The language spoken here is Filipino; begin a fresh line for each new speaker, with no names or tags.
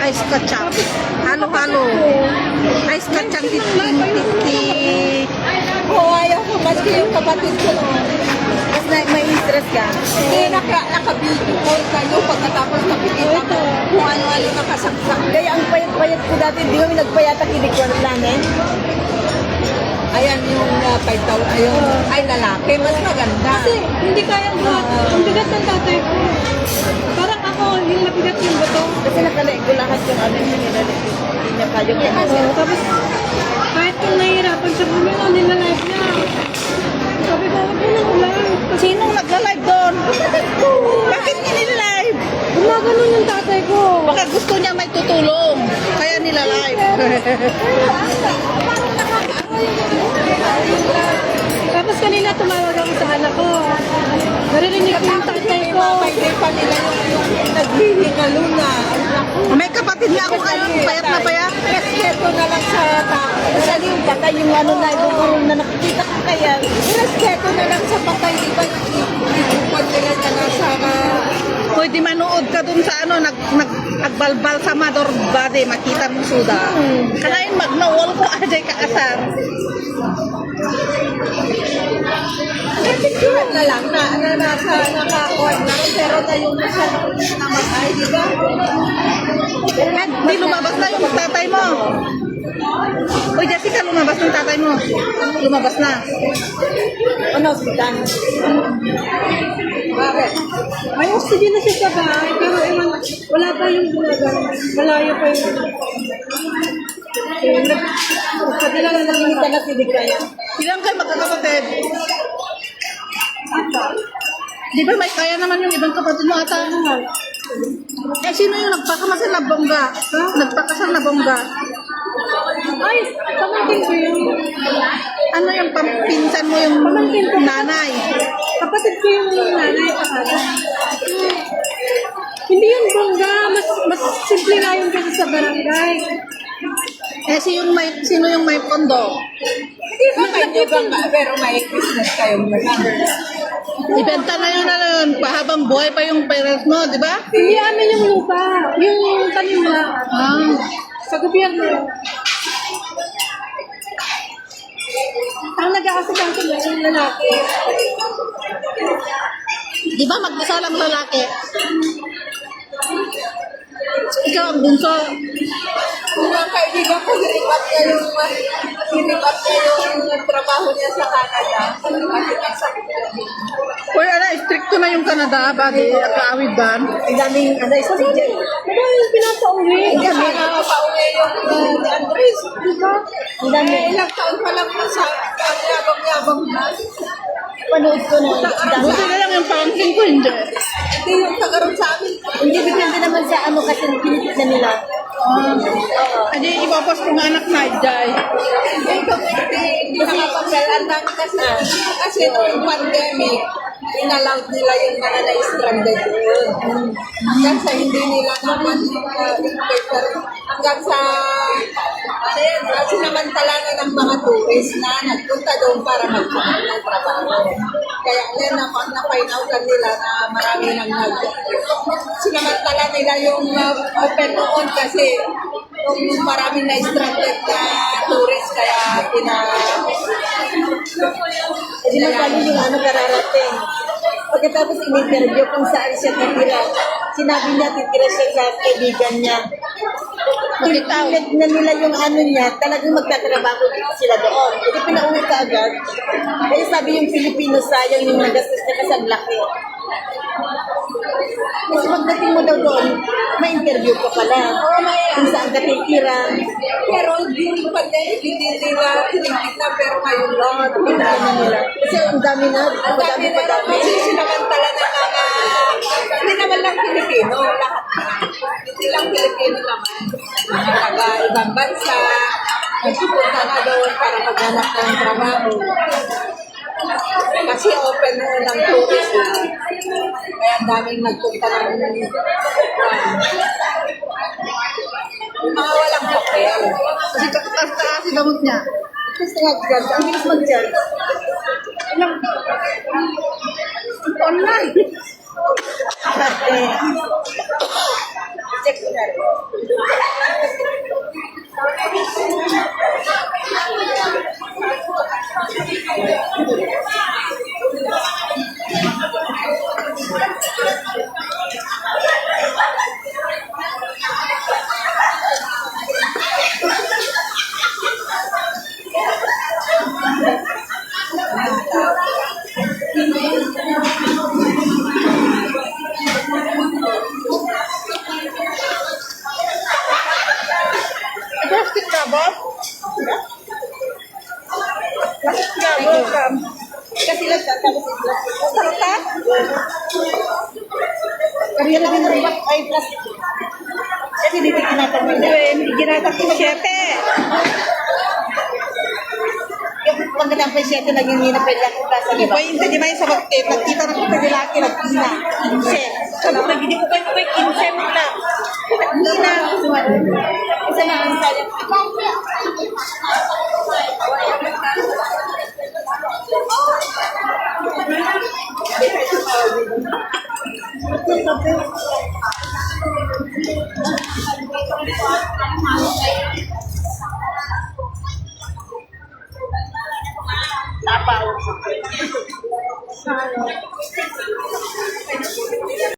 Ice kacang. Halo-halo. Ice kacang titing-titing.
Oo, ayaw ko. Maski yung kapatid ko noon.
Mas may interest ka.
Hindi, naka-video call kayo pagkatapos nakikita ko kung ano-ano nakasaksak.
Kaya ang payat-payat ko dati, di kami nagpayatak kinikwan namin.
Ayan yung 5,000, ayun, ay lalaki, mas maganda.
Kasi hindi kayang buhat. Ang bigat ng tatay ko. Parang ako, yung mabigat yung buto.
Kasi nakalaig ko lahat yung ano yung nilalit. Hindi niya kayong
Oo, tapos kahit kung nahihirapan siya bumino, nilalive niya. Sabi ko, huwag mo nang ulan.
Sinong nagla-live doon? Bakit niya nila-live?
Gumaganon yung tatay ko.
Baka gusto niya may tutulong. Kaya nila-live.
Tapos kanina tumawag ako sa anak ko. Naririnig ko yung tatay ko.
Pwede pa nila yung naghihingalo na.
May kapatid na ako ngayon. Payat na payat.
Respeto na lang sa tao.
Kasi yung patay yung ano na ibubulong na nakikita ko kaya.
Respeto na lang sa patay. Di ba ibupan nila na nasa
Pwede manood ka dun sa ano, nagbalbal sa mother body, makita mo suda. Kanain magnawal ko ajay kaasar.
picture na lang na nasa naka-on na pero na yung nasa namatay, di ba?
At di lumabas na yung tatay mo. Uy, Jessica, lumabas yung tatay mo. Lumabas na.
Ano, hospital? Bakit?
May oxygen na siya sa bahay, pero ewan, wala pa yung gulagan. Malayo pa yung... Padala na lang yung taga kaya.
Ilang kayo magkakapatid? Di ba may kaya naman yung ibang kapatid mo ata? Eh, sino yung nagpakasal na bongga? Nagpakasal na bongga?
Ay, pamangkin ko yun.
Ano yung pinsan mo yung
Pamangkin ko.
nanay?
Kapatid ko yung nanay at saka. Hindi yung bongga, mas simple nga yung kasi sa barangay.
Eh, sino yung may pondo?
Hindi ba may ibang pero may business kayong nag-under?
Ibenta na yun, pahabang buhay pa yung parents mo, di ba?
Hindi amin yung lupa, yung tanim na.
Ah.
Sa gobyerno. Ang nag-aasikaso na yung lalaki.
Di ba mag-isa lang lalaki? Ikaw ang bunso.
Kung ang kaibigan ko, hinipat niya yung trabaho niya sa Canada. Kasi nagsakit niya.
Uy, ano, stricto na yung Canada, bagi kaawid ba?
Ang daming, ano, student.
Ano yung pinapauwi?
Hindi sana pauwi yung ni Andres, di ba?
Ang dami.
Ilang taon pa lang na sa yabang-yabang na.
Panood ko na. Buti na lang yung pangkin ko, hindi.
Hindi yung tagaroon sa amin.
Hindi, depende naman sa ano kasi pinipit na nila. Hindi, ipapas ko nga anak na, Jai.
Hindi nakapagsalan namin kasi nung pandemic, inallowed nila yung mga na-stranded doon. Hanggang sa hindi nila naman hanggang sa sinamantala na ng mga tourist na nagpunta doon para magkaroon ng trabaho. Kaya yan, na-find out nila na marami nang sinamantala nila yung open noon kasi yung maraming na-stranded na tourist kaya
Sinasali yung ano kararating. Pagkatapos in-interview kung saan siya titira, sinabi niya titira siya sa kaibigan niya. Pilit na nila yung ano niya, talagang magtatrabaho sila doon. Hindi pinauwi ka agad. Kaya sabi yung Pilipino, sayang yung nagastos niya kasi ang laki. Kasi pagdating mo daw doon, may interview ka pala. Kung saan ka titira.
pero during pandemic, hindi nila tinignan pero ngayon lang.
Nila. Kasi ang dami na,
Ang dami na lang kasi sinamantala ng mga, hindi naman lang Pilipino, lahat na. Hindi lang Pilipino naman. Mga taga-ibang bansa, nagpupunta na doon para maghanap ng trabaho. Kasi open mo ng tourist na. Kaya ang daming nagpunta ng yung mga walang papel.
Kasi kasi gamot niya.
Kasi nag-judge, ang bilis mag-judge.
Online.
Check ko na rin.
Yan lang ang ay plastic. Kasi dito tinatanong niya.
Hindi ginagawa 7.
Yung magandang presyente lang yung hinapin lang kung kasa nila.
Hindi, di ba yung sa magtip?
Nagkita na kita nila, kinagkina. 15. Sabi ko, hindi ko kayo 15 mo lang. Kinagkina. Isa na ang sayang. Tapaw.